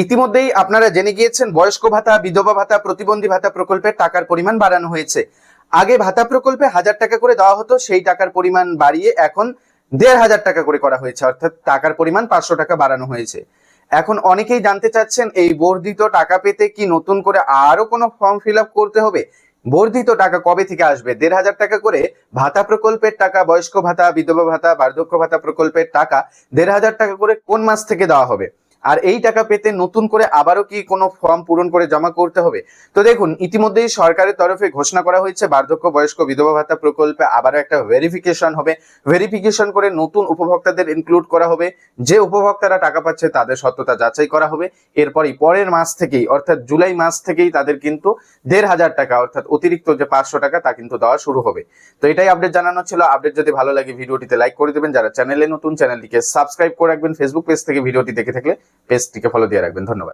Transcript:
ইতিমধ্যেই আপনারা জেনে গিয়েছেন বয়স্ক ভাতা, বিধবা ভাতা, প্রতিবন্ধী ভাতা প্রকল্পের টাকার পরিমাণ বাড়ানো হয়েছে। আগে ভাতা প্রকল্পে 1000 টাকা করে দেওয়া হতো, সেই টাকার পরিমাণ বাড়িয়ে এখন 1500 টাকা করে করা হয়েছে, অর্থাৎ টাকার পরিমাণ 500 টাকা বাড়ানো হয়েছে। এখন অনেকেই জানতে চাচ্ছেন এই বর্ধিত টাকা পেতে কি নতুন করে আরো কোনো ফর্ম ফিল আপ করতে হবে? বর্ধিত টাকা কবে থেকে আসবে? 1500 টাকা করে ভাতা প্রকল্পের টাকা, বয়স্ক ভাতা, বিধবা ভাতা, বার্ধক্য ভাতা প্রকল্পের টাকা 1500 টাকা করে কোন মাস থেকে দেওয়া হবে? আর এই টাকা পেতে নতুন করে আবারও কি কোনো ফর্ম পূরণ করে জমা করতে হবে? তো দেখুন, ইতিমধ্যেই সরকারের তরফে ঘোষণা করা হয়েছে বার্ধক্য, বয়স্ক, বিধবা ভাতা প্রকল্পে আবারও একটা ভেরিফিকেশন হবে। ভেরিফিকেশন করে নতুন উপভোক্তাদের ইনক্লুড করা হবে। যে উপভোক্তারা টাকা পাচ্ছে তাদের সত্যতা যাচাই করা হবে। এরপরই পরের মাস থেকেই, অর্থাৎ জুলাই মাস থেকেই তাদের কিন্তু 1500 টাকা, অর্থাৎ অতিরিক্ত যে 500 টাকা তা কিন্তু দেওয়া শুরু হবে। তো এটাই আপডেট জানানো ছিল। আপডেট যদি ভালো লাগে ভিডিওটিতে লাইক করে দেবেন। যারা চ্যানেলে নতুন, চ্যানেলটিকে সাবস্ক্রাইব করে রাখবেন। ফেসবুক পেজ থেকে ভিডিওটি দেখে থাকলে পেজটিকে ফলো দিয়ে রাখবেন। ধন্যবাদ।